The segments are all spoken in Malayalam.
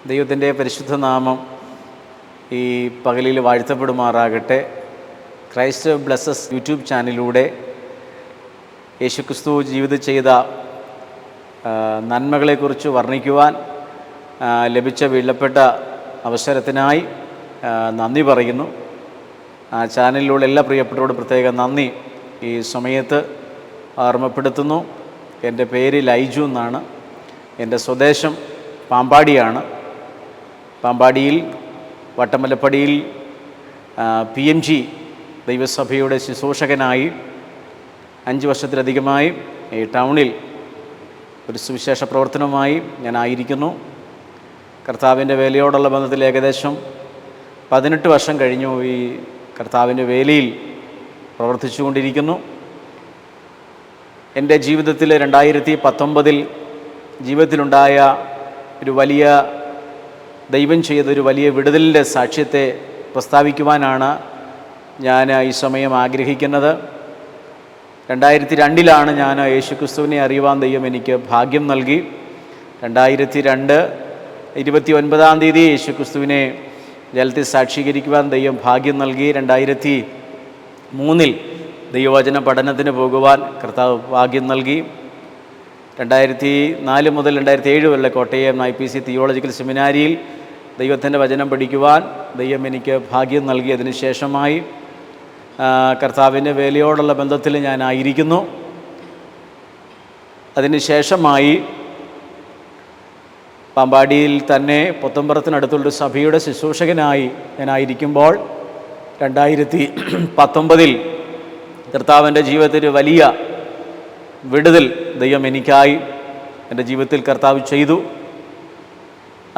ദൈവത്തിൻ്റെ പരിശുദ്ധ നാമം ഈ പകലിൽ വാഴ്ത്തപ്പെടുമാറാകട്ടെ. ക്രൈസ്റ്റ് ബ്ലെസ്സസ് യൂട്യൂബ് ചാനലിലൂടെ യേശുക്രിസ്തു ജീവിതം ചെയ്ത നന്മകളെക്കുറിച്ച് വർണ്ണിക്കുവാൻ ലഭിച്ച വിലപ്പെട്ട അവസരത്തിനായി നന്ദി പറയുന്നു. ചാനലിലൂടെ എല്ലാ പ്രിയപ്പെട്ടവരോട് പ്രത്യേക നന്ദി ഈ സമയത്ത് ഓർമ്മപ്പെടുത്തുന്നു. എൻ്റെ പേര് ലൈജു എന്നാണ്. എൻ്റെ സ്വദേശം പാമ്പാടിയാണ്. പാമ്പാടിയിൽ വട്ടമലപ്പടിയിൽ PMG ദൈവസഭയുടെ ശുശ്രൂഷകനായി 5 വർഷത്തിലധികമായി ഈ ടൗണിൽ ഒരു സുവിശേഷ പ്രവർത്തനവുമായി ഞാനായിരിക്കുന്നു. കർത്താവിൻ്റെ വേലയോടുള്ള ബന്ധത്തിൽ ഏകദേശം 18 വർഷം കഴിഞ്ഞു ഈ കർത്താവിൻ്റെ വേലയിൽ പ്രവർത്തിച്ചു കൊണ്ടിരിക്കുന്നു. എൻ്റെ ജീവിതത്തിൽ 2019 ജീവിതത്തിലുണ്ടായ ഒരു വലിയ ദൈവം ചെയ്തൊരു വലിയ വിടുതലിൻ്റെ സാക്ഷ്യത്തെ പ്രസ്താവിക്കുവാനാണ് ഞാൻ ഈ സമയം ആഗ്രഹിക്കുന്നത്. 2002 ഞാൻ യേശുക്രിസ്തുവിനെ അറിയുവാൻ ദൈവം എനിക്ക് ഭാഗ്യം നൽകി. 2002 29 തീയതി യേശുക്രിസ്തുവിനെ ജലത്തിൽ സാക്ഷീകരിക്കുവാൻ ദൈവം ഭാഗ്യം നൽകി. 2003 ദൈവവചന പഠനത്തിന് പോകുവാൻ കർത്താവ് ഭാഗ്യം നൽകി. 2004 മുതൽ 2007 വരെ കോട്ടയം IPC തിയോളജിക്കൽ സെമിനാരിയിൽ ദൈവത്തിൻ്റെ വചനം പഠിക്കുവാൻ ദൈവം എനിക്ക് ഭാഗ്യം നൽകി. അതിനുശേഷമായി കർത്താവിൻ്റെ വേലയോടുള്ള ബന്ധത്തിൽ ഞാനായിരിക്കുന്നു. അതിനുശേഷമായി പാമ്പാടിയിൽ തന്നെ പുത്തമ്പറത്തിനടുത്തുള്ളൊരു സഭയുടെ ശുശ്രൂഷകനായി ഞാനായിരിക്കുമ്പോൾ 2019 കർത്താവിൻ്റെ ജീവിതത്തിൽ വലിയ വിടുതൽ ദൈവം എനിക്കായി എൻ്റെ ജീവിതത്തിൽ കർത്താവ് ചെയ്തു.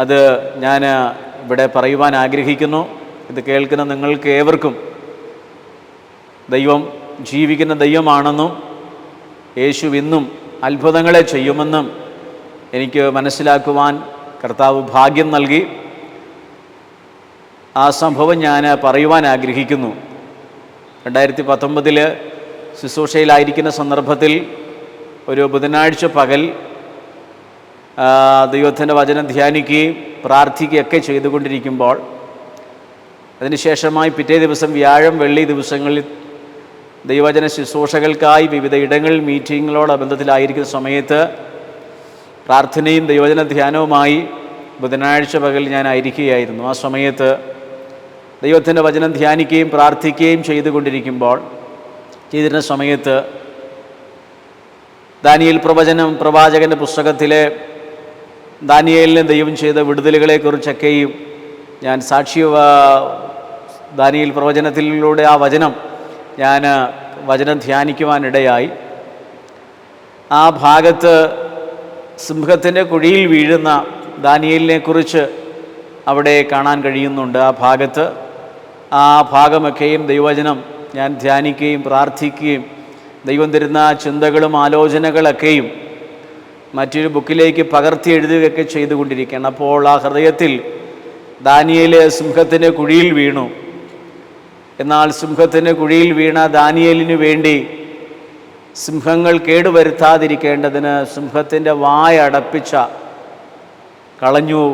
അത് ഞാൻ ഇവിടെ പറയുവാൻ ആഗ്രഹിക്കുന്നു. ഇത് കേൾക്കുന്ന നിങ്ങൾക്ക് ഏവർക്കും ദൈവം ജീവിക്കുന്ന ദൈവമാണെന്നും യേശു ഇന്നും അത്ഭുതങ്ങളെ ചെയ്യുമെന്നും എനിക്ക് മനസ്സിലാക്കുവാൻ കർത്താവ് ഭാഗ്യം നൽകി. ആ സംഭവം ഞാൻ പറയുവാൻ ആഗ്രഹിക്കുന്നു. 2019 ശുശ്രൂഷയിലായിരിക്കുന്ന സന്ദർഭത്തിൽ ഒരു ബുധനാഴ്ച പകൽ ദൈവത്തിൻ്റെ വചനം ധ്യാനിക്കുകയും പ്രാർത്ഥിക്കുകയൊക്കെ ചെയ്തുകൊണ്ടിരിക്കുമ്പോൾ അതിനുശേഷമായി പിറ്റേ ദിവസം വ്യാഴം വെള്ളി ദിവസങ്ങളിൽ ദൈവവചന ശുശ്രൂഷകൾക്കായി വിവിധ ഇടങ്ങളിൽ മീറ്റിങ്ങുകളോട് ബന്ധത്തിലായിരിക്കുന്ന സമയത്ത് പ്രാർത്ഥനയും ദൈവവചന ധ്യാനവുമായി ബുധനാഴ്ച പകൽ ഞാൻ ആയിരിക്കുകയായിരുന്നു. ആ സമയത്ത് ദൈവത്തിൻ്റെ വചനം ധ്യാനിക്കുകയും പ്രാർത്ഥിക്കുകയും ചെയ്തിരുന്ന സമയത്ത് ദാനിയേൽ പ്രവാചകൻ്റെ പുസ്തകത്തിലെ ദാനിയേലിന് ദൈവം ചെയ്ത വിടുതലുകളെക്കുറിച്ചൊക്കെയും ഞാൻ ദാനിയേൽ പ്രവചനത്തിലൂടെ ആ വചനം വചനം ധ്യാനിക്കുവാനിടയായി. ആ ഭാഗത്ത് സിംഹത്തിൻ്റെ കുഴിയിൽ വീഴുന്ന ദാനിയേലിനെക്കുറിച്ച് അവിടെ കാണാൻ കഴിയുന്നുണ്ട്. ആ ഭാഗമൊക്കെയും ദൈവവചനം ഞാൻ ധ്യാനിക്കുകയും പ്രാർത്ഥിക്കുകയും ദൈവം തരുന്ന ചിന്തകളും ആലോചനകളൊക്കെയും മറ്റൊരു ബുക്കിലേക്ക് പകർത്തി എഴുതുകയൊക്കെ ചെയ്തുകൊണ്ടിരിക്കുകയാണ്. അപ്പോൾ ആ ഹൃദയത്തിൽ ദാനിയേൽ സിംഹത്തിൻ്റെ കുഴിയിൽ വീണു. എന്നാൽ സിംഹത്തിൻ്റെ കുഴിയിൽ വീണ ദാനിയേലിനു വേണ്ടി സിംഹങ്ങൾ കേടുവരുത്താതിരിക്കേണ്ടതിന് സിംഹത്തിൻ്റെ വായടപ്പിച്ച കളഞ്ഞു.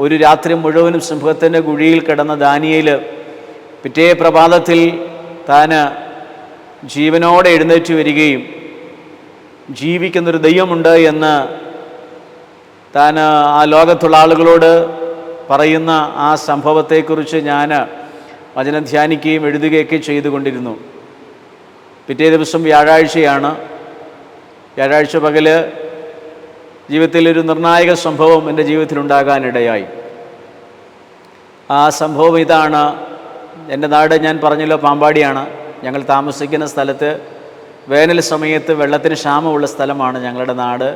ഒരു രാത്രി മുഴുവനും സിംഹത്തിൻ്റെ കുഴിയിൽ കിടന്ന ദാനിയേൽ പിറ്റേ പ്രഭാതത്തിൽ താൻ ജീവനോടെ എഴുന്നേറ്റ് വരികയും ജീവിക്കുന്നൊരു ദൈവമുണ്ട് എന്ന് താൻ ആ ലോകത്തുള്ള ആളുകളോട് പറയുന്ന ആ സംഭവത്തെക്കുറിച്ച് ഞാൻ വചനം ധ്യാനിക്കുകയും എഴുതുകയൊക്കെ ചെയ്തുകൊണ്ടിരുന്നു. പിറ്റേ ദിവസം വ്യാഴാഴ്ചയാണ്. വ്യാഴാഴ്ച പകൽ ജീവിതത്തിലൊരു നിർണായക സംഭവം എൻ്റെ ജീവിതത്തിലുണ്ടാകാനിടയായി. ആ സംഭവം ഇതാണ്. എൻ്റെ നാട് ഞാൻ പറഞ്ഞല്ലോ പാമ്പാടിയാണ്. ഞങ്ങൾ താമസിക്കുന്ന സ്ഥലത്ത് വേനൽ സമയത്ത് വെള്ളത്തിന് ക്ഷാമമുള്ള സ്ഥലമാണ് ഞങ്ങളുടെ നാട്.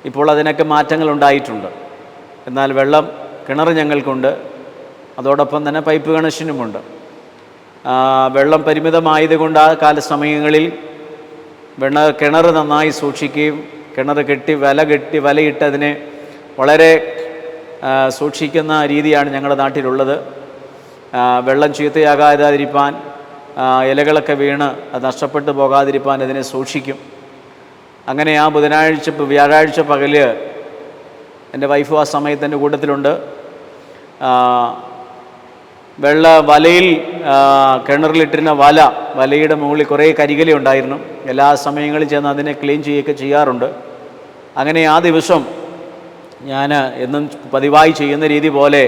ഇപ്പോൾ അതിനൊക്കെ മാറ്റങ്ങൾ ഉണ്ടായിട്ടുണ്ട്. എന്നാൽ കിണർ ഞങ്ങൾക്കുണ്ട്. അതോടൊപ്പം തന്നെ പൈപ്പ് കണക്ഷനുമുണ്ട്. വെള്ളം പരിമിതമായതുകൊണ്ട് ആ കാലസമയങ്ങളിൽ കിണർ നന്നായി സൂക്ഷിക്കുകയും കിണർ വലയിട്ട് അതിനെ വളരെ സൂക്ഷിക്കുന്ന രീതിയാണ് ഞങ്ങളുടെ നാട്ടിലുള്ളത്. വെള്ളം ചീത്തയാകാതിരിക്കാൻ ഇലകളൊക്കെ വീണ് അത് നഷ്ടപ്പെട്ടു പോകാതിരിക്കാൻ അതിനെ സൂക്ഷിക്കും. അങ്ങനെ ആ വ്യാഴാഴ്ച പകല് എൻ്റെ വൈഫും ആ സമയത്ത് എൻ്റെ കൂട്ടത്തിലുണ്ട്. വലയിൽ കിണറിലിട്ടിരുന്ന വലയുടെ മുകളിൽ കുറേ കരികല ഉണ്ടായിരുന്നു. എല്ലാ സമയങ്ങളിൽ ചെന്ന് അതിനെ ക്ലീൻ ചെയ്യുകയൊക്കെ ചെയ്യാറുണ്ട്. അങ്ങനെ ആ ദിവസം ഞാൻ എന്നും പതിവായി ചെയ്യുന്ന രീതി പോലെ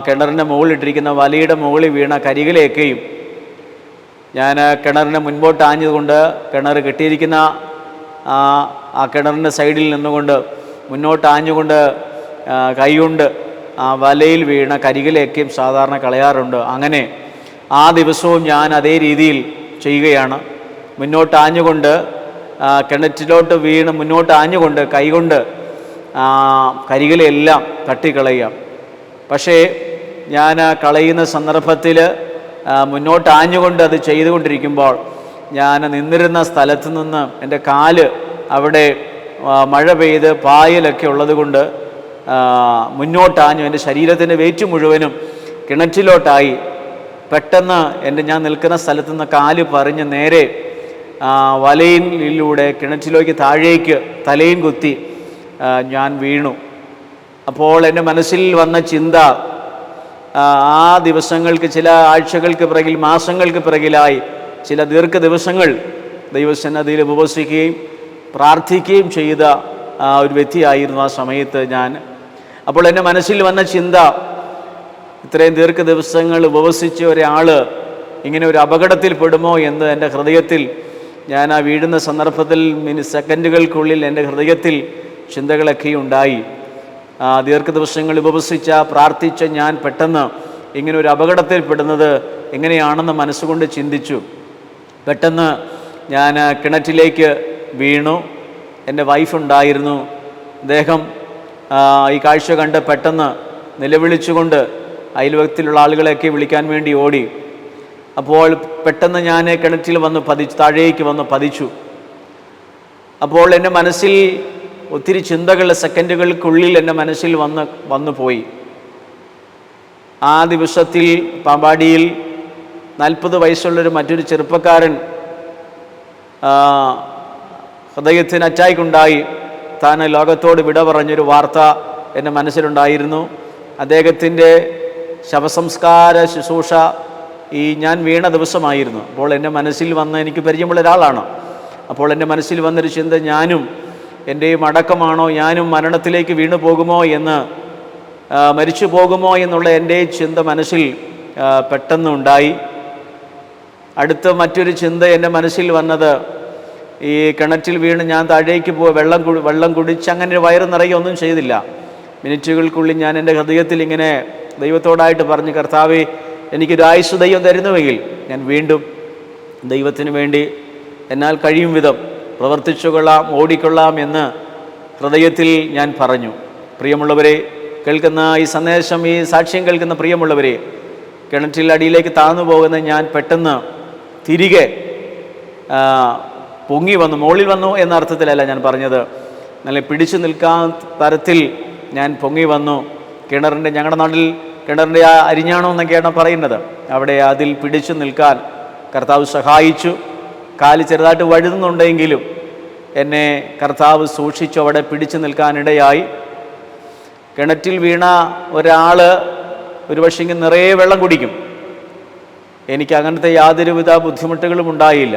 കിണറിൻ്റെ മുകളിലിട്ടിരിക്കുന്ന വലയുടെ മുകളിൽ വീണ കരികലയൊക്കെയും ഞാൻ കിണറിനെ മുൻപോട്ട് ആഞ്ഞതുകൊണ്ട് കിണർ കെട്ടിയിരിക്കുന്ന ആ കിണറിൻ്റെ സൈഡിൽ നിന്നുകൊണ്ട് മുന്നോട്ട് ആഞ്ഞുകൊണ്ട് കൈകൊണ്ട് ആ വലയിൽ വീണ കരികലയൊക്കെയും സാധാരണ കളയാറുണ്ട്. അങ്ങനെ ആ ദിവസവും ഞാൻ അതേ രീതിയിൽ ചെയ്യുകയാണ്. മുന്നോട്ട് ആഞ്ഞുകൊണ്ട് കിണറ്റിലോട്ട് വീണ് മുന്നോട്ട് ആഞ്ഞുകൊണ്ട് കൈകൊണ്ട് കരികലയെല്ലാം തട്ടിക്കളയുക. പക്ഷേ ഞാൻ കളയുന്ന സന്ദർഭത്തിൽ മുന്നോട്ട് ആഞ്ഞുകൊണ്ട് അത് ചെയ്തുകൊണ്ടിരിക്കുമ്പോൾ ഞാൻ നിന്നിരുന്ന സ്ഥലത്ത് നിന്ന് എൻ്റെ കാല് അവിടെ മഴ പെയ്ത് പായലൊക്കെ ഉള്ളതുകൊണ്ട് മുന്നോട്ടാഞ്ഞു എൻ്റെ ശരീരത്തിൻ്റെ വെയിറ്റ് മുഴുവനും കിണറ്റിലോട്ടായി. പെട്ടെന്ന് ഞാൻ നിൽക്കുന്ന സ്ഥലത്ത് നിന്ന് കാല് പറഞ്ഞ് നേരെ വലയിലൂടെ കിണറ്റിലേക്ക് താഴേക്ക് തലയും കുത്തി ഞാൻ വീണു. അപ്പോൾ എൻ്റെ മനസ്സിൽ വന്ന ചിന്ത, ആ ദിവസങ്ങൾക്ക്, ചില ആഴ്ചകൾക്ക് പിറകിൽ, മാസങ്ങൾക്ക് പിറകിലായി ചില ദിവസങ്ങൾ ദൈവസന്നിധിയിൽ ഉപവസിക്കുകയും പ്രാർത്ഥിക്കുകയും ചെയ്ത ഒരു വ്യക്തിയായിരുന്നു ആ സമയത്ത് ഞാൻ. അപ്പോൾ എൻ്റെ മനസ്സിൽ വന്ന ചിന്ത, ഇത്രയും ദിവസങ്ങൾ ഉപവസിച്ച ഒരാൾ ഇങ്ങനെ ഒരു അപകടത്തിൽ പെടുമോ എന്ന് എൻ്റെ ഹൃദയത്തിൽ, ഞാൻ ആ വീഴുന്ന സന്ദർഭത്തിൽ സെക്കൻഡുകൾക്കുള്ളിൽ എൻ്റെ ഹൃദയത്തിൽ ചിന്തകളൊക്കെ ഉണ്ടായി. ദിവസങ്ങൾ ഉപവസിച്ച പ്രാർത്ഥിച്ച ഞാൻ പെട്ടെന്ന് ഇങ്ങനെ ഒരു അപകടത്തിൽ പെടുന്നത് എങ്ങനെയാണെന്ന് മനസ്സുകൊണ്ട് ചിന്തിച്ചു. പെട്ടെന്ന് ഞാൻ കിണറ്റിലേക്ക് വീണു. എൻ്റെ വൈഫുണ്ടായിരുന്നു. അദ്ദേഹം ഈ കാഴ്ച കണ്ട് പെട്ടെന്ന് നിലവിളിച്ചുകൊണ്ട് അയൽവക്കത്തിലുള്ള ആളുകളെയൊക്കെ വിളിക്കാൻ വേണ്ടി ഓടി. അപ്പോൾ പെട്ടെന്ന് ഞാൻ കിണറ്റിൽ താഴേക്ക് വന്ന് പതിച്ചു. അപ്പോൾ എൻ്റെ മനസ്സിൽ ഒത്തിരി ചിന്തകൾ സെക്കൻഡുകൾക്കുള്ളിൽ എൻ്റെ മനസ്സിൽ വന്നു പോയി. ആ ദിവസത്തിൽ പാമ്പാടിയിൽ 40 വയസ്സുള്ളൊരു മറ്റൊരു ചെറുപ്പക്കാരൻ ഹൃദയത്തിന് അറ്റാക്കുണ്ടായി താൻ ലോകത്തോട് വിട പറഞ്ഞൊരു വാർത്ത എൻ്റെ മനസ്സിലുണ്ടായിരുന്നു. അദ്ദേഹത്തിൻ്റെ ശവസംസ്കാര ശുശ്രൂഷ ഞാൻ വീണ ദിവസമായിരുന്നു. അപ്പോൾ എൻ്റെ മനസ്സിൽ വന്ന, എനിക്ക് പരിചയമുള്ള ഒരാളാണ്, അപ്പോൾ എൻ്റെ മനസ്സിൽ വന്നൊരു ചിന്ത, ഞാനും എൻ്റെയും അടക്കമാണോ, ഞാനും മരണത്തിലേക്ക് വീണു പോകുമോ എന്ന്, മരിച്ചു പോകുമോ എന്നുള്ള എൻ്റെ ചിന്ത മനസ്സിൽ പെട്ടെന്നുണ്ടായി. അടുത്ത മറ്റൊരു ചിന്ത എൻ്റെ മനസ്സിൽ വന്നത്, ഈ കിണറ്റിൽ വീണ് ഞാൻ താഴേക്ക് വെള്ളം കുടിച്ച് അങ്ങനെ വയറ് നിറയൊന്നും ചെയ്തില്ല. മിനിറ്റുകൾക്കുള്ളിൽ ഞാൻ എൻ്റെ ഹൃദയത്തിൽ ഇങ്ങനെ ദൈവത്തോടായിട്ട് പറഞ്ഞു, കർത്താവേ, എനിക്കൊരു ആയുസ്സ് ദൈവം തരുന്നുവെങ്കിൽ ഞാൻ വീണ്ടും ദൈവത്തിന് വേണ്ടി എന്നാൽ കഴിയും വിധം പ്രവർത്തിച്ചുകൊള്ളാം, ഓടിക്കൊള്ളാം എന്ന് ഹൃദയത്തിൽ ഞാൻ പറഞ്ഞു. പ്രിയമുള്ളവരെ, കേൾക്കുന്ന ഈ സന്ദേശം, ഈ സാക്ഷ്യം കേൾക്കുന്ന പ്രിയമുള്ളവരെ, കിണറ്റിൽ അടിയിലേക്ക് താഴ്ന്നു പോകുന്ന ഞാൻ പെട്ടെന്ന് തിരികെ പൊങ്ങി വന്നു. മുകളിൽ വന്നു എന്ന അർത്ഥത്തിലല്ല ഞാൻ പറഞ്ഞത്, നല്ല പിടിച്ചു നിൽക്കാൻ തരത്തിൽ ഞാൻ പൊങ്ങി വന്നു. ഞങ്ങളുടെ നാട്ടിൽ കിണറിൻ്റെ അരിഞ്ഞാണോ എന്നൊക്കെയാണ് പറയുന്നത്, അവിടെ അതിൽ പിടിച്ചു നിൽക്കാൻ കർത്താവ് സഹായിച്ചു. കാല് ചെറുതായിട്ട് വഴുതുന്നുണ്ടെങ്കിലും എന്നെ കർത്താവ് സൂക്ഷിച്ചു, അവിടെ പിടിച്ചു നിൽക്കാനിടയായി. കിണറ്റിൽ വീണ ഒരാൾ ഒരു പക്ഷേ നിറയെ വെള്ളം കുടിക്കും. എനിക്ക് അങ്ങനത്തെ യാതൊരുവിധ ബുദ്ധിമുട്ടുകളും ഉണ്ടായില്ല.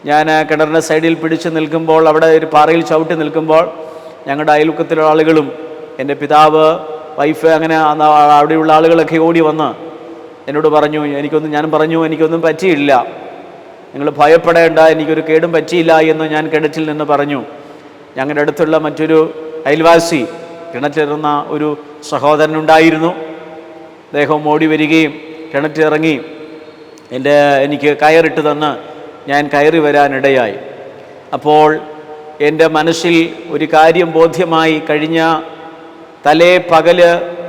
ഞാൻ കിണറിൻ്റെ സൈഡിൽ പിടിച്ചു നിൽക്കുമ്പോൾ, അവിടെ ഒരു പാറയിൽ ചവിട്ടി നിൽക്കുമ്പോൾ, ഞങ്ങളുടെ അയൽവക്കത്തിലുള്ള ആളുകളും എൻ്റെ പിതാവ്, വൈഫ്, അങ്ങനെ അവിടെയുള്ള ആളുകളൊക്കെ ഓടി വന്ന് എന്നോട് പറഞ്ഞു, എനിക്കൊന്നും പറ്റിയില്ല, നിങ്ങൾ ഭയപ്പെടേണ്ട, എനിക്കൊരു കേടും പറ്റിയില്ല എന്ന് ഞാൻ കിണറ്റിൽ നിന്ന് പറഞ്ഞു. ഞങ്ങളുടെ അടുത്തുള്ള മറ്റൊരു അയൽവാസി, കിണറ്റിലിരുന്ന ഒരു സഹോദരനുണ്ടായിരുന്നു. അദ്ദേഹം ഓടി വരികയും കിണറ്റിറങ്ങി എനിക്ക് കയറിട്ട് തന്ന് ഞാൻ കയറി വരാനിടയായി. അപ്പോൾ എൻ്റെ മനസ്സിൽ ഒരു കാര്യം ബോധ്യമായി. കഴിഞ്ഞ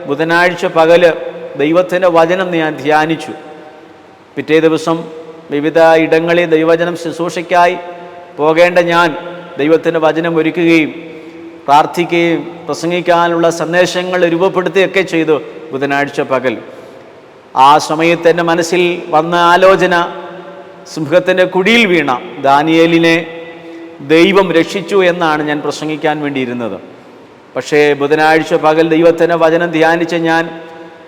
ബുധനാഴ്ച പകല് ദൈവത്തിൻ്റെ വചനം ഞാൻ ധ്യാനിച്ചു. പിറ്റേ ദിവസം വിവിധ ഇടങ്ങളിൽ ദൈവവചനം ശുശ്രൂഷയ്ക്കായി പോകേണ്ട ഞാൻ ദൈവത്തിൻ്റെ വചനം ഒരുക്കുകയും പ്രാർത്ഥിക്കുകയും പ്രസംഗിക്കാനുള്ള സന്ദേശങ്ങൾ രൂപപ്പെടുത്തുകയൊക്കെ ചെയ്തു ബുധനാഴ്ച പകൽ. ആ സമയത്ത് എൻ്റെ മനസ്സിൽ വന്ന ആലോചന, സിംഹത്തിൻ്റെ കുടിയിൽ വീണ ദാനിയേലിനെ ദൈവം രക്ഷിച്ചു എന്നാണ് ഞാൻ പ്രസംഗിക്കാൻ വേണ്ടിയിരുന്നത്. പക്ഷേ ബുധനാഴ്ച പകൽ ദൈവത്തിൻ്റെ വചനം ധ്യാനിച്ച ഞാൻ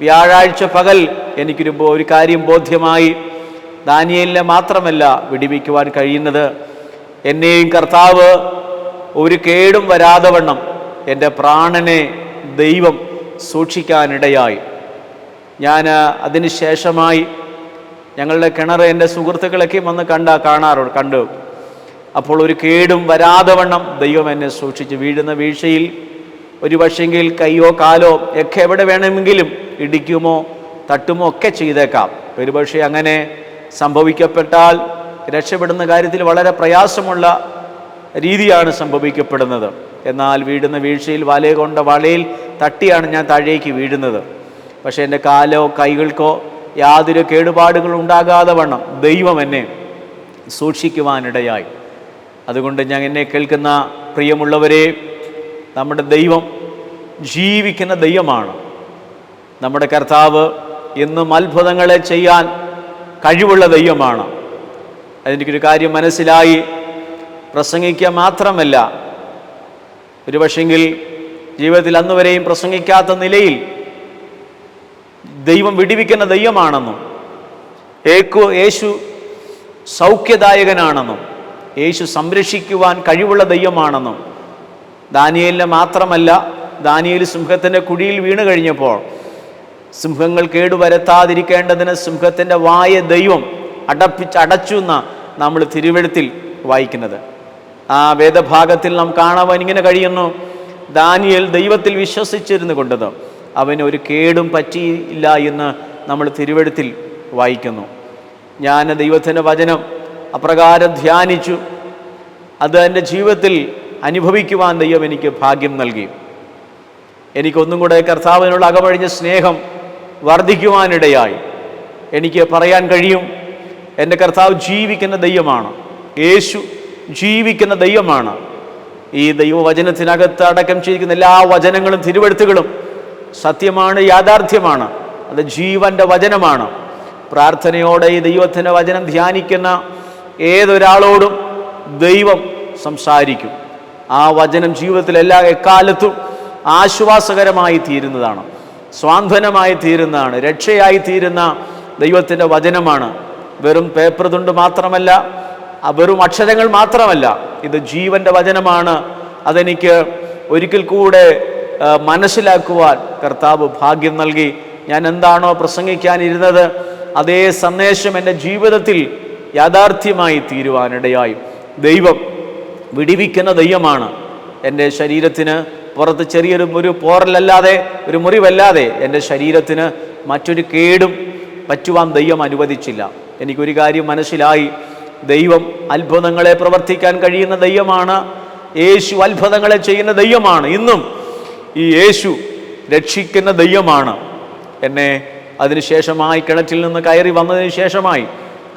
വ്യാഴാഴ്ച പകൽ ഒരു കാര്യം ബോധ്യമായി. ദാനിയേലിനെ മാത്രമല്ല വിടിവിക്കുവാൻ കഴിയുന്നത്, എന്നെയും കർത്താവ് ഒരു കേടും വരാതെ വണ്ണം എൻ്റെ പ്രാണനെ ദൈവം സൂക്ഷിക്കാനിടയായി. ഞാൻ അതിന് ശേഷമായി ഞങ്ങളുടെ കിണർ എൻ്റെ സുഹൃത്തുക്കളൊക്കെ വന്ന് കണ്ടു. അപ്പോൾ ഒരു കേടും വരാതെ വണ്ണം ദൈവം എന്നെ സൂക്ഷിച്ചു. വീഴുന്ന വീഴ്ചയിൽ ഒരു പക്ഷെങ്കിൽ കൈയോ കാലോ ഒക്കെ എവിടെ വേണമെങ്കിലും ഇടിക്കുമോ തട്ടുമോ ഒക്കെ ചെയ്തേക്കാം. ഒരുപക്ഷെ അങ്ങനെ സംഭവിക്കപ്പെട്ടാൽ രക്ഷപ്പെടുന്ന കാര്യത്തിൽ വളരെ പ്രയാസമുള്ള രീതിയാണ് സംഭവിക്കപ്പെടുന്നത്. എന്നാൽ വീഴുന്ന വീഴ്ചയിൽ വളയിൽ തട്ടിയാണ് ഞാൻ താഴേക്ക് വീഴുന്നത്. പക്ഷേ എൻ്റെ കാലോ കൈകൾക്കോ യാതൊരു കേടുപാടുകളും ഉണ്ടാകാതെ വണ്ണം ദൈവം എന്നെ സൂക്ഷിക്കുവാനിടയായി. അതുകൊണ്ട് എന്നെ കേൾക്കുന്ന പ്രിയമുള്ളവരെ, നമ്മുടെ ദൈവം ജീവിക്കുന്ന ദൈവമാണ്. നമ്മുടെ കർത്താവ് എന്നും അത്ഭുതങ്ങളെ ചെയ്യാൻ കഴിവുള്ള ദൈവമാണ്. അതെനിക്കൊരു കാര്യം മനസ്സിലായി. പ്രസംഗിക്കുക മാത്രമല്ല, ഒരു പക്ഷെങ്കിൽ ജീവിതത്തിൽ അന്നുവരെയും പ്രസംഗിക്കാത്ത നിലയിൽ ദൈവം വിടിവിക്കുന്ന ദൈവമാണെന്നും യേശു സൗഖ്യദായകനാണെന്നും യേശു സംരക്ഷിക്കുവാൻ കഴിവുള്ള ദൈവമാണെന്നും, ദാനിയേലിനെ മാത്രമല്ല, ദാനിയേൽ സിംഹത്തിൻ്റെ കുഴിയിൽ വീണ് കഴിഞ്ഞപ്പോൾ സിംഹങ്ങൾ കേടുവരുത്താതിരിക്കേണ്ടതിന് സിംഹത്തിൻ്റെ വായ ദൈവം അടച്ചു എന്ന നമ്മൾ തിരുവെഴുത്തിൽ വായിക്കുന്നത്. ആ വേദഭാഗത്തിൽ നാം കാണുവാൻ ഇങ്ങനെ കഴിയുന്നു, ദാനിയേൽ ദൈവത്തിൽ വിശ്വസിച്ചിരുന്നു കൊണ്ടത് അവന് ഒരു കേടും പറ്റിയില്ല എന്ന് നമ്മൾ തിരുവെഴുത്തിൽ വായിക്കുന്നു. ഞാൻ ദൈവത്തിൻ്റെ വചനം അപ്രകാരം ധ്യാനിച്ചു. അത് എൻ്റെ ജീവിതത്തിൽ അനുഭവിക്കുവാൻ ദൈവം എനിക്ക് ഭാഗ്യം നൽകി. എനിക്കൊന്നും കൂടെ കർത്താവിനുള്ള അകമഴിഞ്ഞ സ്നേഹം വർദ്ധിക്കുവാനിടയായി. എനിക്ക് പറയാൻ കഴിയും, എൻ്റെ കർത്താവ് ജീവിക്കുന്ന ദൈവമാണ്. യേശു ജീവിക്കുന്ന ദൈവമാണ്. ഈ ദൈവവചനത്തിനകത്ത് അടക്കം ചെയ്തിരിക്കുന്ന എല്ലാ വചനങ്ങളും തിരുവെഴുത്തുകളും സത്യമാണ്, യാഥാർത്ഥ്യമാണ്. അത് ജീവൻ്റെ വചനമാണ്. പ്രാർത്ഥനയോടെ ഈ ദൈവത്തിൻ്റെ വചനം ധ്യാനിക്കുന്ന ഏതൊരാളോടും ദൈവം സംസാരിക്കും. ആ വചനം ജീവിതത്തിൽ എക്കാലത്തും ആശ്വാസകരമായി തീരുന്നതാണ്, സ്വാന്തനമായി തീരുന്നതാണ്, രക്ഷയായി തീരുന്ന ദൈവത്തിൻ്റെ വചനമാണ്. വെറും പേപ്പർ തുണ്ട് മാത്രമല്ല, വെറും അക്ഷരങ്ങൾ മാത്രമല്ല, ഇത് ജീവൻ്റെ വചനമാണ്. അതെനിക്ക് ഒരിക്കൽ കൂടെ മനസ്സിലാക്കുവാൻ കർത്താവ് ഭാഗ്യം നൽകി. ഞാൻ എന്താണോ പ്രസംഗിക്കാനിരുന്നത് അതേ സന്ദേശം എൻ്റെ ജീവിതത്തിൽ യാഥാർത്ഥ്യമായി തീരുവാനിടയായി. ദൈവം വിടിവിക്കുന്ന ദൈവമാണ്. എൻ്റെ ശരീരത്തിന് പുറത്ത് ചെറിയൊരു പോറലല്ലാതെ, ഒരു മുറിവല്ലാതെ എൻ്റെ ശരീരത്തിന് മറ്റൊരു കേടും പറ്റുവാൻ ദൈവം അനുവദിച്ചില്ല. എനിക്കൊരു കാര്യം മനസ്സിലായി, ദൈവം അത്ഭുതങ്ങളെ പ്രവർത്തിക്കാൻ കഴിയുന്ന ദൈവമാണ്. യേശു അത്ഭുതങ്ങളെ ചെയ്യുന്ന ദൈവമാണ്. ഇന്നും ഈ യേശു രക്ഷിക്കുന്ന ദൈവമാണ്. എന്നെ അതിനുശേഷമായി കിണറ്റിൽ നിന്ന് കയറി വന്നതിന് ശേഷമായി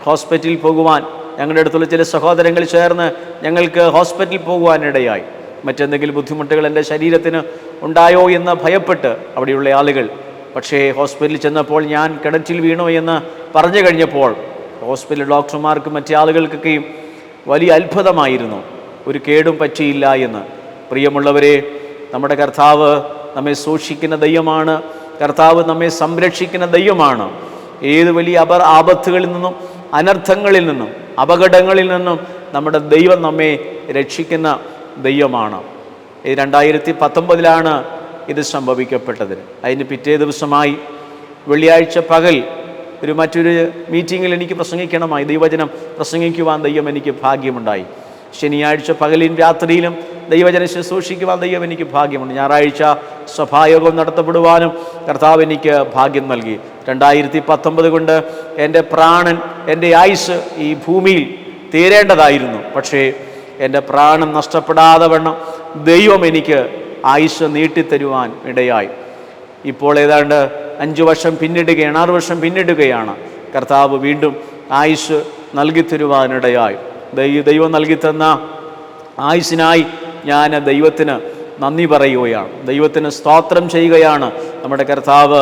ഹോസ്പിറ്റലിൽ പോകുവാൻ ഞങ്ങളുടെ അടുത്തുള്ള ചില സഹോദരങ്ങൾ ചേർന്ന് ഞങ്ങൾക്ക് ഹോസ്പിറ്റലിൽ പോകുവാനിടയായി. മറ്റെന്തെങ്കിലും ബുദ്ധിമുട്ടുകൾ എൻ്റെ ശരീരത്തിന് ഉണ്ടായോ എന്ന് ഭയപ്പെട്ട് അവിടെയുള്ള ആളുകൾ. പക്ഷേ ഹോസ്പിറ്റലിൽ ചെന്നപ്പോൾ ഞാൻ കിണറ്റിൽ വീണോ എന്ന് പറഞ്ഞു കഴിഞ്ഞപ്പോൾ ഹോസ്പിറ്റൽ ഡോക്ടർമാർക്കും മറ്റു ആളുകൾക്കൊക്കെയും വലിയ അത്ഭുതമായിരുന്നു, ഒരു കേടും പറ്റിയില്ല എന്ന്. പ്രിയമുള്ളവരെ, നമ്മുടെ കർത്താവ് നമ്മെ സൂക്ഷിക്കുന്ന ദൈവമാണ്. കർത്താവ് നമ്മെ സംരക്ഷിക്കുന്ന ദൈവമാണ്. ഏത് വലിയ ആപത്തുകളിൽ നിന്നും, അനർത്ഥങ്ങളിൽ നിന്നും, അപകടങ്ങളിൽ നിന്നും നമ്മുടെ ദൈവം നമ്മെ രക്ഷിക്കുന്ന ദൈവമാണ്. 2019 ഇത് സംഭവിക്കപ്പെട്ടത്. അതിന് പിറ്റേ ദിവസമായി വെള്ളിയാഴ്ച പകൽ മറ്റൊരു മീറ്റിങ്ങിൽ എനിക്ക് പ്രസംഗിക്കണമായി, ദൈവവചനം പ്രസംഗിക്കുവാൻ ദൈവം എനിക്ക് ഭാഗ്യമുണ്ടായി. ശനിയാഴ്ച പകലിലും രാത്രിയിലും ദൈവവചനം ശുശ്രൂഷിക്കുവാൻ ദൈവം എനിക്ക് ഭാഗ്യമുണ്ട്. ഞായറാഴ്ച സഭായോഗം നടത്തപ്പെടുവാനും കർത്താവ് എനിക്ക് ഭാഗ്യം നൽകി. 2019 കൊണ്ട് എൻ്റെ പ്രാണൻ, എൻ്റെ ആയുസ് ഈ ഭൂമിയിൽ തീരേണ്ടതായിരുന്നു. പക്ഷേ എൻ്റെ പ്രാണൻ നഷ്ടപ്പെടാതെ വണ്ണം ദൈവം എനിക്ക് ആയുസ് നീട്ടിത്തരുവാൻ ഇടയായി. ഇപ്പോൾ ഏതാണ്ട് 5 വർഷം പിന്നിടുകയാണ്, 6 വർഷം പിന്നിടുകയാണ്. കർത്താവ് വീണ്ടും ആയുസ് നൽകിത്തരുവാനിടയായി. ദൈവം നൽകിത്തന്ന ആയുസിനായി ഞാൻ ദൈവത്തിന് നന്ദി പറയുകയാണ്, ദൈവത്തിന് സ്തോത്രം ചെയ്യുകയാണ്. നമ്മുടെ കർത്താവ്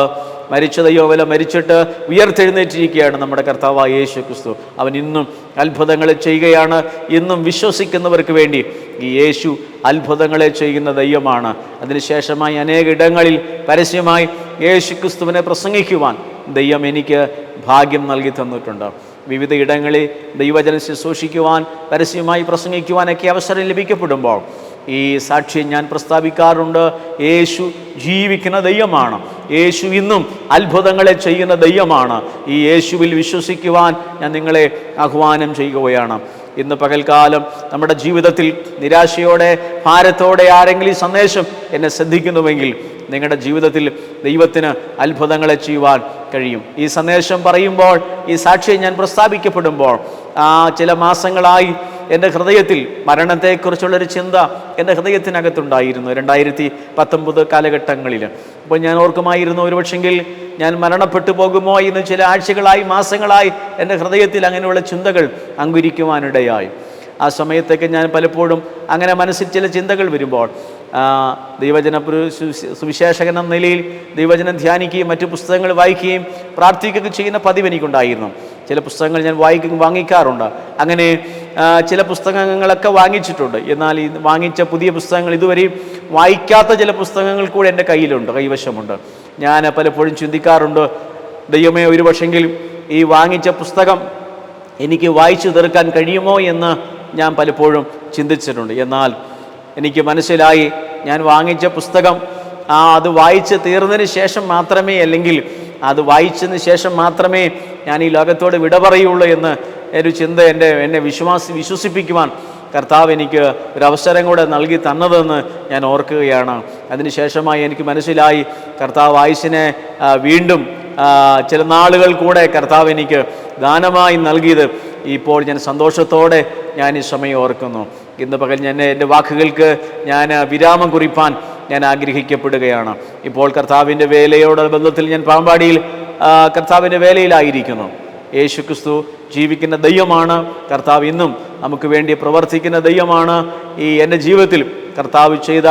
മരിച്ച ദൈവമല്ല, മരിച്ചിട്ട് ഉയർത്തെഴുന്നേറ്റിരിക്കുകയാണ് നമ്മുടെ കർത്താവായ യേശു ക്രിസ്തു. അവൻ ഇന്നും അത്ഭുതങ്ങളെ ചെയ്യുകയാണ്. ഇന്നും വിശ്വസിക്കുന്നവർക്ക് വേണ്ടി ഈ യേശു അത്ഭുതങ്ങളെ ചെയ്യുന്ന ദൈവമാണ്. അതിനുശേഷമായി അനേക ഇടങ്ങളിൽ പരസ്യമായി യേശു ക്രിസ്തുവിനെ പ്രസംഗിക്കുവാൻ ദൈവം എനിക്ക് ഭാഗ്യം നൽകി തന്നിട്ടുണ്ട്. വിവിധ ഇടങ്ങളിൽ ദൈവവചനം ശുശ്രൂഷിക്കുവാൻ, പരസ്യമായി പ്രസംഗിക്കുവാനൊക്കെ അവസരം ലഭിക്കപ്പെടുമ്പോൾ ഈ സാക്ഷ്യം ഞാൻ പ്രസ്താവിക്കാറുണ്ട്. യേശു ജീവിക്കുന്ന ദൈവമാണ്. യേശു ഇന്നും അത്ഭുതങ്ങളെ ചെയ്യുന്ന ദൈവമാണ്. ഈ യേശുവിൽ വിശ്വസിക്കുവാൻ ഞാൻ നിങ്ങളെ ആഹ്വാനം ചെയ്യുകയാണ്. ഇന്ന് പകൽക്കാലം നമ്മുടെ ജീവിതത്തിൽ നിരാശയോടെ, ഭാരത്തോടെ ആരെങ്കിലും ഈ സന്ദേശം എന്നെ ശ്രദ്ധിക്കുന്നുവെങ്കിൽ നിങ്ങളുടെ ജീവിതത്തിൽ ദൈവത്തിന് അത്ഭുതങ്ങളെ ചെയ്യുവാൻ കഴിയും. ഈ സന്ദേശം പറയുമ്പോൾ, ഈ സാക്ഷ്യം ഞാൻ പ്രസ്താവിക്കപ്പെടുമ്പോൾ ചില മാസങ്ങളായി എൻ്റെ ഹൃദയത്തിൽ മരണത്തെക്കുറിച്ചുള്ളൊരു ചിന്ത എൻ്റെ ഹൃദയത്തിനകത്തുണ്ടായിരുന്നു. 2019 കാലഘട്ടങ്ങളിൽ. അപ്പോൾ ഞാൻ ഓർക്കുമായിരുന്നു, ഒരുപക്ഷെങ്കിൽ ഞാൻ മരണപ്പെട്ടു പോകുമോ എന്ന് ചില ആഴ്ചകളായി, മാസങ്ങളായി എൻ്റെ ഹൃദയത്തിൽ അങ്ങനെയുള്ള ചിന്തകൾ അങ്കുരിക്കുവാനിടയായി. ആ സമയത്തൊക്കെ ഞാൻ പലപ്പോഴും അങ്ങനെ മനസ്സിൽ ചില ചിന്തകൾ വരുമ്പോൾ ദൈവജന സുവിശേഷകൻ എന്ന നിലയിൽ ദൈവജനം ധ്യാനിക്കുകയും മറ്റു പുസ്തകങ്ങൾ വായിക്കുകയും പ്രാർത്ഥിക്കുകയൊക്കെ ചെയ്യുന്ന പതിവ് എനിക്കുണ്ടായിരുന്നു. ചില പുസ്തകങ്ങൾ ഞാൻ വാങ്ങിക്കാറുണ്ട്. അങ്ങനെ ചില പുസ്തകങ്ങളൊക്കെ വാങ്ങിച്ചിട്ടുണ്ട്. എന്നാൽ ഈ വാങ്ങിച്ച പുതിയ പുസ്തകങ്ങൾ ഇതുവരെയും വായിക്കാത്ത ചില പുസ്തകങ്ങൾ കൂടെ എൻ്റെ കൈവശമുണ്ട്. ഞാൻ പലപ്പോഴും ചിന്തിക്കാറുണ്ട്, ദൈവമേ, ഒരു പക്ഷെങ്കിൽ ഈ വാങ്ങിച്ച പുസ്തകം എനിക്ക് വായിച്ചു തീർക്കാൻ കഴിയുമോ എന്ന് ഞാൻ പലപ്പോഴും ചിന്തിച്ചിട്ടുണ്ട്. എന്നാൽ എനിക്ക് മനസ്സിലായി, ഞാൻ വാങ്ങിച്ച പുസ്തകം അത് വായിച്ച് തീർന്നതിന് ശേഷം മാത്രമേ, അല്ലെങ്കിൽ അത് വായിച്ചതിന് ശേഷം മാത്രമേ ഞാൻ ഈ ലോകത്തോട് വിട പറയുള്ളൂ എന്ന് ഒരു ചിന്ത എന്നെ വിശ്വസിപ്പിക്കുവാൻ കർത്താവ് എനിക്ക് ഒരു അവസരം കൂടെ നൽകി തന്നതെന്ന് ഞാൻ ഓർക്കുകയാണ്. അതിനുശേഷമായി എനിക്ക് മനസ്സിലായി, കർത്താവ് ആയുസ്സിനെ വീണ്ടും ചില നാളുകൾ കൂടെ കർത്താവ് എനിക്ക് ദാനമായി നൽകിയത് ഇപ്പോൾ ഞാൻ സന്തോഷത്തോടെ ഞാൻ ഈ സമയം ഓർക്കുന്നു. ഇന്ന് പകൽ എൻ്റെ വാക്കുകൾക്ക് ഞാൻ വിരാമം കുറിപ്പാൻ ഞാൻ ആഗ്രഹിക്കപ്പെടുകയാണ്. ഇപ്പോൾ കർത്താവിൻ്റെ വേലയോട് ബന്ധത്തിൽ ഞാൻ പാമ്പാടിയിൽ കർത്താവിൻ്റെ വേലയിലായിരിക്കുന്നു. യേശു ക്രിസ്തു ജീവിക്കുന്ന ദൈവമാണ്. കർത്താവ് ഇന്നും നമുക്ക് വേണ്ടി പ്രവർത്തിക്കുന്ന ദൈവമാണ്. ഈ എൻ്റെ ജീവിതത്തിൽ കർത്താവ് ചെയ്ത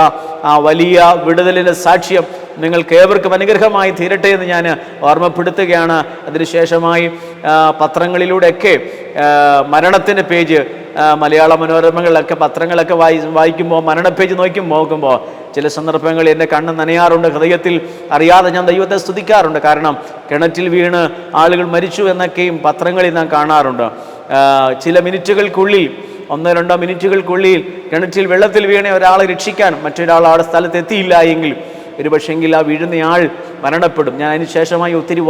ആ വലിയ വിടുതലിൻ്റെ സാക്ഷ്യം നിങ്ങൾക്ക് ഏവർക്കും അനുഗ്രഹമായി തീരട്ടെ എന്ന് ഞാൻ ഓർമ്മപ്പെടുത്തുകയാണ്. അതിനുശേഷമായി പത്രങ്ങളിലൂടെയൊക്കെ മരണത്തിൻ്റെ പേജ്, മലയാള മനോരമകളിലൊക്കെ പത്രങ്ങളൊക്കെ വായിക്കുമ്പോൾ മരണ പേജ് നോക്കുമ്പോൾ ചില സന്ദർഭങ്ങളിൽ എൻ്റെ കണ്ണ് നനയാറുണ്ട്. ഹൃദയത്തിൽ അറിയാതെ ഞാൻ ദൈവത്തെ സ്തുതിക്കാറുണ്ട്. കാരണം കിണറ്റിൽ വീണ് ആളുകൾ മരിച്ചു എന്നൊക്കെയും പത്രങ്ങളിൽ നാം കാണാറുണ്ട്. ചില മിനിറ്റുകൾക്കുള്ളിൽ, 1-2 മിനിറ്റുകൾക്കുള്ളിൽ കിണറ്റിൽ വെള്ളത്തിൽ വീണ ഒരാളെ രക്ഷിക്കാൻ മറ്റൊരാൾ അവിടെ സ്ഥലത്ത് എത്തിയില്ല എങ്കിൽ ഒരുപക്ഷെങ്കിൽ ആ വീഴുന്നയാൾ മരണപ്പെടും. ഞാൻ അതിന് ശേഷമായി ഒത്തിരി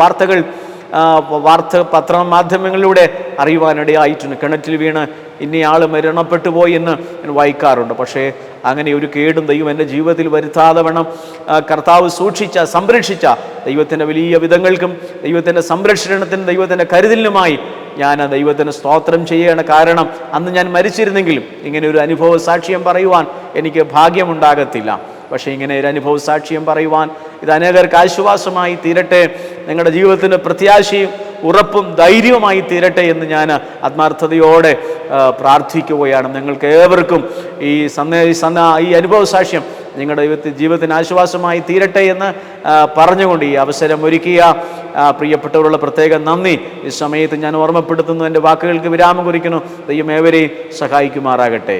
പത്രമാധ്യമങ്ങളിലൂടെ അറിയുവാനിടയായിട്ടുണ്ട്. കിണറ്റിൽ വീണ് ഇന്നയാൾ മരണപ്പെട്ടു പോയി എന്ന് ഞാൻ വായിക്കാറുണ്ട്. പക്ഷേ അങ്ങനെ ഒരു കേടും ദൈവം എൻ്റെ ജീവിതത്തിൽ വരുത്താതെ വേണം കർത്താവ് സംരക്ഷിച്ച ദൈവത്തിൻ്റെ വലിയ വിധങ്ങൾക്കും ദൈവത്തിൻ്റെ സംരക്ഷണത്തിനും ദൈവത്തിൻ്റെ കരുതലിനുമായി ഞാൻ ദൈവത്തിന് സ്തോത്രം ചെയ്യണം. കാരണം അന്ന് ഞാൻ മരിച്ചിരുന്നെങ്കിലും ഇങ്ങനെ ഒരു അനുഭവ സാക്ഷ്യം പറയുവാൻ എനിക്ക് ഭാഗ്യമുണ്ടാകത്തില്ല. പക്ഷേ ഇങ്ങനെ ഒരു അനുഭവ സാക്ഷ്യം പറയുവാൻ ഇത് അനേകർക്ക് ആശ്വാസമായി തീരട്ടെ, നിങ്ങളുടെ ജീവിതത്തിന് പ്രത്യാശയും ഉറപ്പും ധൈര്യവുമായി തീരട്ടെ എന്ന് ഞാൻ ആത്മാർത്ഥതയോടെ പ്രാർത്ഥിക്കുകയാണ്. നിങ്ങൾക്ക് ഏവർക്കും ഈ അനുഭവ സാക്ഷ്യം നിങ്ങളുടെ ജീവിതത്തിന് ആശ്വാസമായി തീരട്ടെ എന്ന് പറഞ്ഞുകൊണ്ട് ഈ അവസരം ഒരുക്കിയ പ്രിയപ്പെട്ടവരുള്ള പ്രത്യേകം നന്ദി ഈ സമയത്ത് ഞാൻ ഓർമ്മപ്പെടുത്തുന്നു. എൻ്റെ വാക്കുകൾക്ക് വിരാമം കുറിക്കുന്നു. ദൈവം ഏവരെയും സഹായിക്കുമാറാകട്ടെ.